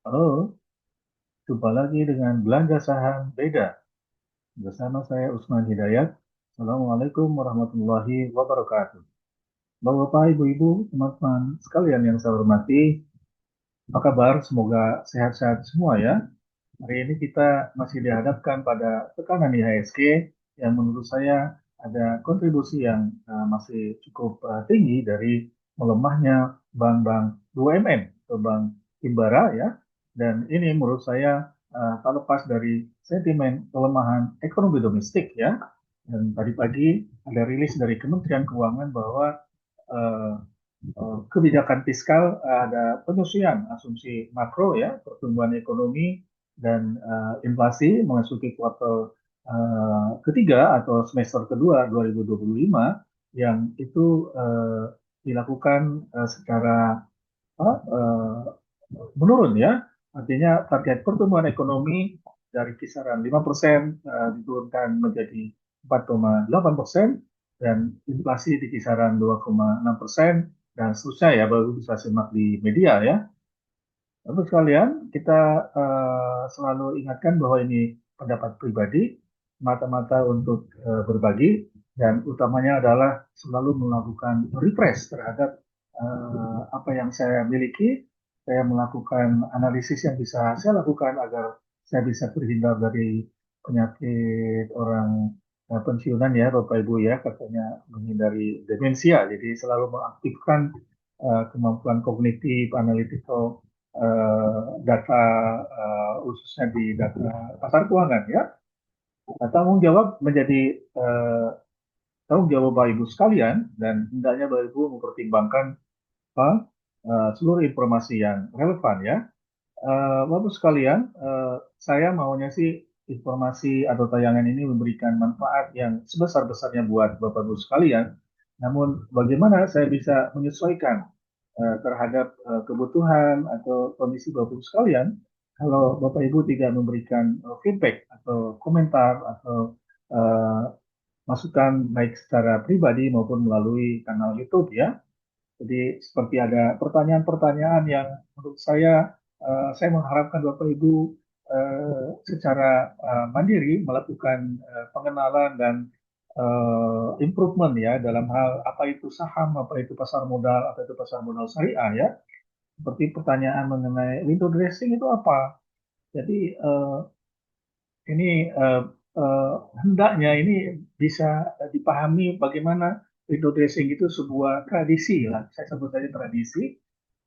Halo, jumpa lagi dengan Belanja Saham Beda. Bersama saya Usman Hidayat. Assalamualaikum warahmatullahi wabarakatuh. Bapak-bapak, ibu-ibu, teman-teman sekalian yang saya hormati, apa kabar? Semoga sehat-sehat semua ya. Hari ini kita masih dihadapkan pada tekanan IHSG yang menurut saya ada kontribusi yang masih cukup tinggi dari melemahnya bank-bank BUMN atau bank Himbara ya. Dan ini menurut saya tak lepas dari sentimen pelemahan ekonomi domestik ya. Dan tadi pagi ada rilis dari Kementerian Keuangan bahwa eh, kebijakan fiskal ada penyesuaian asumsi makro ya pertumbuhan ekonomi dan inflasi memasuki kuartal ketiga atau semester kedua 2025 yang itu dilakukan secara menurun ya. Artinya target pertumbuhan ekonomi dari kisaran 5% diturunkan menjadi 4,8% dan inflasi di kisaran 2,6% dan seterusnya ya baru bisa simak di media ya. Lalu sekalian kita selalu ingatkan bahwa ini pendapat pribadi mata-mata untuk berbagi dan utamanya adalah selalu melakukan refresh terhadap apa yang saya miliki. Saya melakukan analisis yang bisa saya lakukan agar saya bisa terhindar dari penyakit orang pensiunan ya Bapak Ibu ya katanya menghindari demensia. Jadi selalu mengaktifkan kemampuan kognitif, analytical data khususnya di data pasar keuangan ya. Nah, tanggung jawab menjadi tanggung jawab Bapak Ibu sekalian dan hendaknya Bapak Ibu mempertimbangkan apa, seluruh informasi yang relevan ya. Bapak Ibu sekalian, saya maunya sih informasi atau tayangan ini memberikan manfaat yang sebesar-besarnya buat Bapak Ibu sekalian. Namun bagaimana saya bisa menyesuaikan terhadap kebutuhan atau kondisi Bapak Ibu sekalian kalau Bapak Ibu tidak memberikan feedback atau komentar atau uh, masukan baik secara pribadi maupun melalui kanal YouTube ya. Jadi seperti ada pertanyaan-pertanyaan yang menurut saya mengharapkan Bapak Ibu secara mandiri melakukan pengenalan dan improvement ya dalam hal apa itu saham, apa itu pasar modal, apa itu pasar modal syariah ya. Seperti pertanyaan mengenai window dressing itu apa? Jadi ini hendaknya ini bisa dipahami bagaimana window dressing itu sebuah tradisi lah. Saya sebut saja tradisi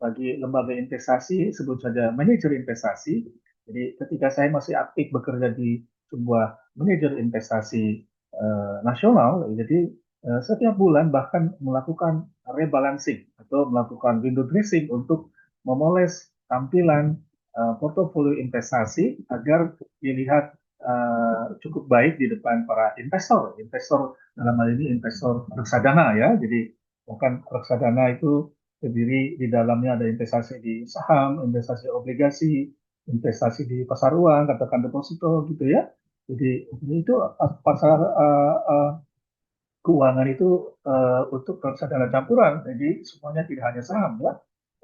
bagi lembaga investasi, sebut saja manajer investasi. Jadi ketika saya masih aktif bekerja di sebuah manajer investasi nasional, jadi setiap bulan bahkan melakukan rebalancing atau melakukan window dressing untuk memoles tampilan portofolio investasi agar dilihat cukup baik di depan para investor. Investor dalam hal ini investor reksadana ya. Jadi bukan reksadana itu terdiri di dalamnya ada investasi di saham, investasi obligasi, investasi di pasar uang, katakan deposito gitu ya. Jadi itu pasar keuangan itu untuk reksadana campuran. Jadi semuanya tidak hanya saham ya,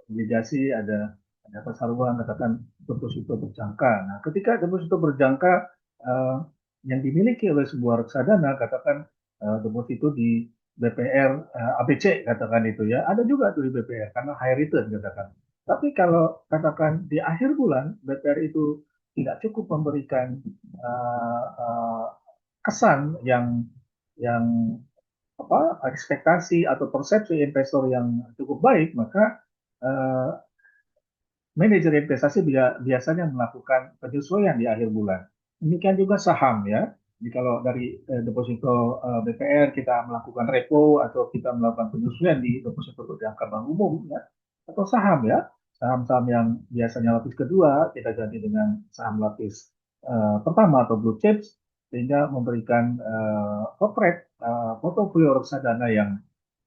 obligasi ada pasar uang katakan deposito berjangka. Nah, ketika deposito berjangka eh, yang dimiliki oleh sebuah reksadana katakan deposito di BPR ABC katakan itu ya, ada juga tuh di BPR karena high return katakan. Tapi kalau katakan di akhir bulan BPR itu tidak cukup memberikan kesan yang apa ekspektasi atau persepsi investor yang cukup baik, maka eh, manajer investasi biasanya melakukan penyesuaian di akhir bulan. Demikian juga saham ya. Jadi kalau dari deposito BPR kita melakukan repo atau kita melakukan penyesuaian di deposito jangka bank umum ya, atau saham ya, saham-saham yang biasanya lapis kedua kita ganti dengan saham lapis pertama atau blue chips sehingga memberikan corporate portofolio reksadana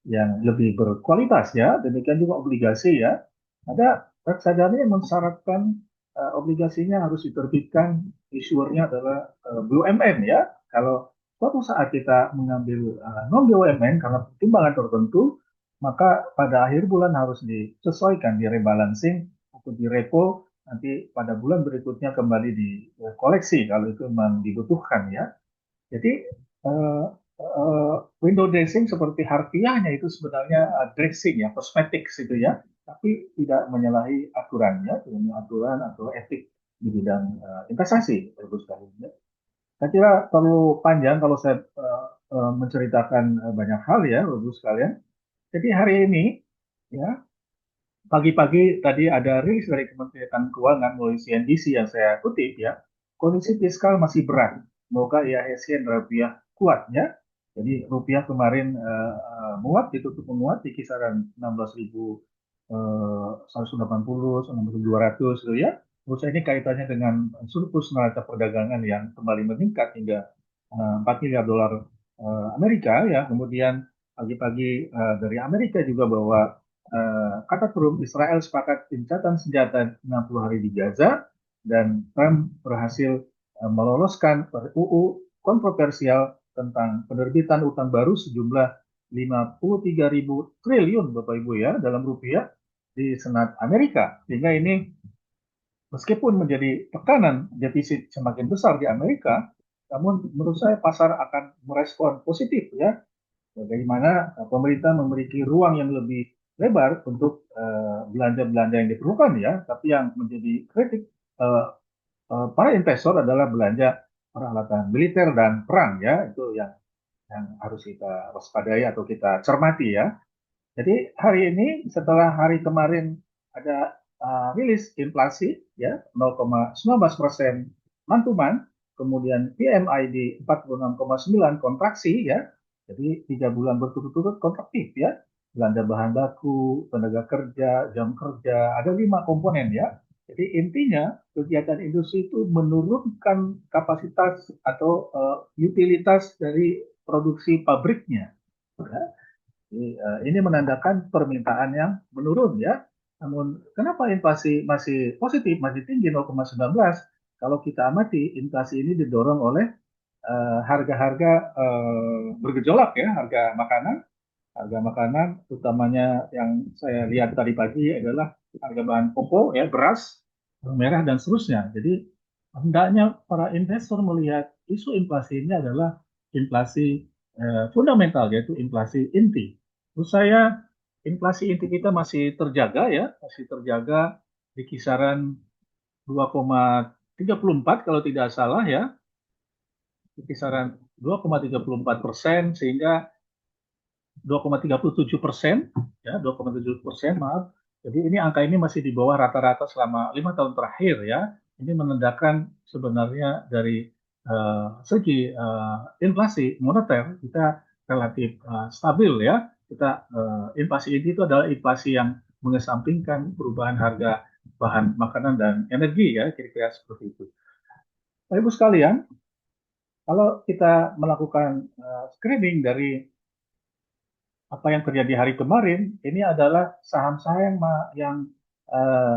yang lebih berkualitas ya. Demikian juga obligasi ya. Ada reksadana yang mensyaratkan obligasinya harus diterbitkan issuernya adalah BUMN ya. Kalau suatu saat kita mengambil non BUMN karena pertimbangan tertentu, maka pada akhir bulan harus disesuaikan, di rebalancing atau di repo nanti pada bulan berikutnya kembali dikoleksi kalau itu memang dibutuhkan ya. Jadi eh, window dressing seperti harfiahnya itu sebenarnya dressing ya, kosmetik itu ya, tapi tidak menyalahi aturannya, punya aturan atau etik di bidang investasi, Bapak sekalian. Ya. Saya kira perlu panjang kalau saya menceritakan banyak hal ya, Bapak sekalian. Jadi hari ini ya pagi-pagi tadi ada rilis dari Kementerian Keuangan melalui CNBC yang saya kutip ya, kondisi fiskal masih berat. Semoga IHSG dan rupiah kuat ya. Jadi rupiah kemarin menguat, ditutup menguat di kisaran 16.000 180, 16.200 gitu ya. Menurut saya ini kaitannya dengan surplus neraca perdagangan yang kembali meningkat hingga 4 miliar dolar Amerika ya. Kemudian pagi-pagi dari Amerika juga bahwa kata Trump, Israel sepakat gencatan senjata 60 hari di Gaza dan Trump berhasil meloloskan RUU kontroversial tentang penerbitan utang baru sejumlah 53.000 triliun Bapak Ibu ya dalam rupiah di Senat Amerika. Sehingga ini meskipun menjadi tekanan defisit semakin besar di Amerika, namun menurut saya pasar akan merespon positif ya. Bagaimana pemerintah memiliki ruang yang lebih lebar untuk belanja-belanja yang diperlukan ya, tapi yang menjadi kritik para investor adalah belanja peralatan militer dan perang ya, itu yang harus kita waspadai atau kita cermati ya. Jadi hari ini setelah hari kemarin ada rilis inflasi ya 0,19% mantuman, kemudian PMI di 46,9 kontraksi ya. Jadi 3 bulan berturut-turut kontraktif ya. Belanja bahan baku, tenaga kerja, jam kerja, ada 5 komponen ya. Jadi intinya kegiatan industri itu menurunkan kapasitas atau utilitas dari produksi pabriknya. Ya. Jadi, ini menandakan permintaan yang menurun ya. Namun kenapa inflasi masih positif, masih tinggi 0,19? Kalau kita amati inflasi ini didorong oleh harga-harga bergejolak ya, harga makanan utamanya yang saya lihat tadi pagi adalah harga bahan pokok ya, beras, bawang merah dan seterusnya. Jadi hendaknya para investor melihat isu inflasi ini adalah inflasi fundamental yaitu inflasi inti. Menurut saya inflasi inti kita masih terjaga ya, masih terjaga di kisaran 2,34 kalau tidak salah ya, di kisaran 2,34% sehingga 2,37%, ya 2,7%, maaf. Jadi ini angka ini masih di bawah rata-rata selama 5 tahun terakhir ya. Ini menandakan sebenarnya dari segi inflasi moneter kita relatif stabil ya. Kita inflasi ini itu adalah inflasi yang mengesampingkan perubahan harga bahan makanan dan energi ya, kira-kira seperti itu. Bapak Ibu sekalian, kalau kita melakukan screening dari apa yang terjadi hari kemarin ini adalah saham-saham yang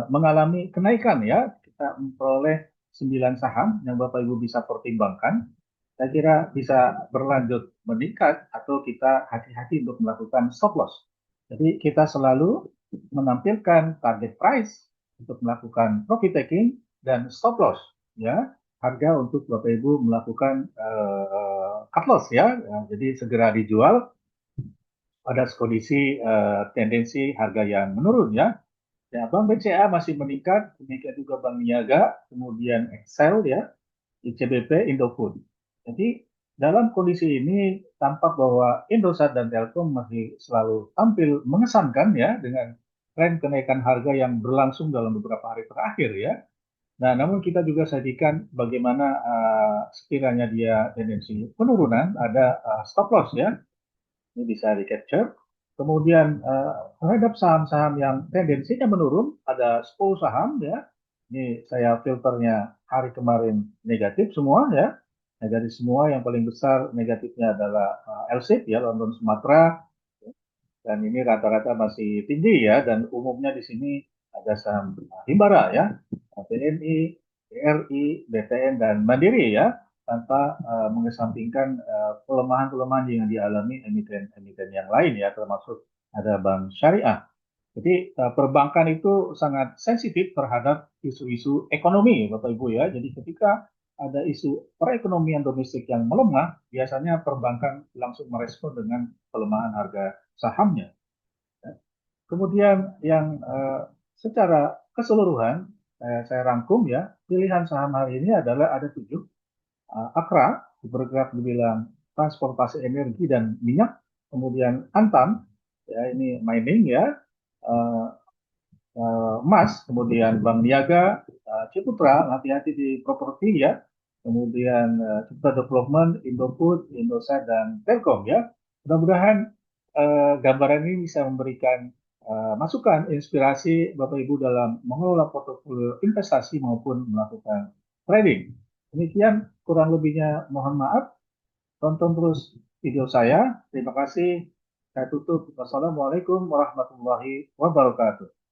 mengalami kenaikan ya. Kita memperoleh 9 saham yang Bapak Ibu bisa pertimbangkan. Saya kira bisa berlanjut meningkat atau kita hati-hati untuk melakukan stop loss. Jadi kita selalu menampilkan target price untuk melakukan profit taking dan stop loss ya. Harga untuk Bapak Ibu melakukan cut loss ya. Jadi segera dijual pada kondisi tendensi harga yang menurun ya. Ya, Bank BCA masih meningkat, demikian juga Bank Niaga, kemudian Excel ya, ICBP, Indofood. Jadi dalam kondisi ini tampak bahwa Indosat dan Telkom masih selalu tampil mengesankan ya dengan tren kenaikan harga yang berlangsung dalam beberapa hari terakhir ya. Nah, namun kita juga sajikan bagaimana sekiranya dia tendensi penurunan, ada stop loss ya, ini bisa di capture. Kemudian terhadap saham-saham yang tendensinya menurun, ada 10 saham ya. Ini saya filternya hari kemarin negatif semua ya. Negatif semua, yang paling besar negatifnya adalah LSIP ya, London Sumatera. Dan ini rata-rata masih tinggi ya, dan umumnya di sini ada saham Himbara ya, BNI, BRI, BTN, dan Mandiri ya, tanpa mengesampingkan pelemahan-pelemahan yang dialami emiten-emiten yang lain ya, termasuk ada Bank Syariah. Jadi perbankan itu sangat sensitif terhadap isu-isu ekonomi, Bapak Ibu ya. Jadi ketika ada isu perekonomian domestik yang melemah, biasanya perbankan langsung merespon dengan pelemahan harga sahamnya. Ya. Kemudian yang secara keseluruhan saya rangkum ya, pilihan saham hari ini adalah ada 7. Akra bergerak di bidang transportasi energi dan minyak, kemudian Antam ya ini mining ya, eh, emas, kemudian Bank Niaga, Ciputra, hati-hati di properti ya, kemudian Ciputra Development, Indofood, Indosat, dan Telkom ya. Mudah-mudahan gambaran ini bisa memberikan masukan, inspirasi Bapak Ibu dalam mengelola portofolio investasi maupun melakukan trading. Demikian kurang lebihnya mohon maaf. Tonton terus video saya. Terima kasih. Saya tutup. Wassalamualaikum warahmatullahi wabarakatuh.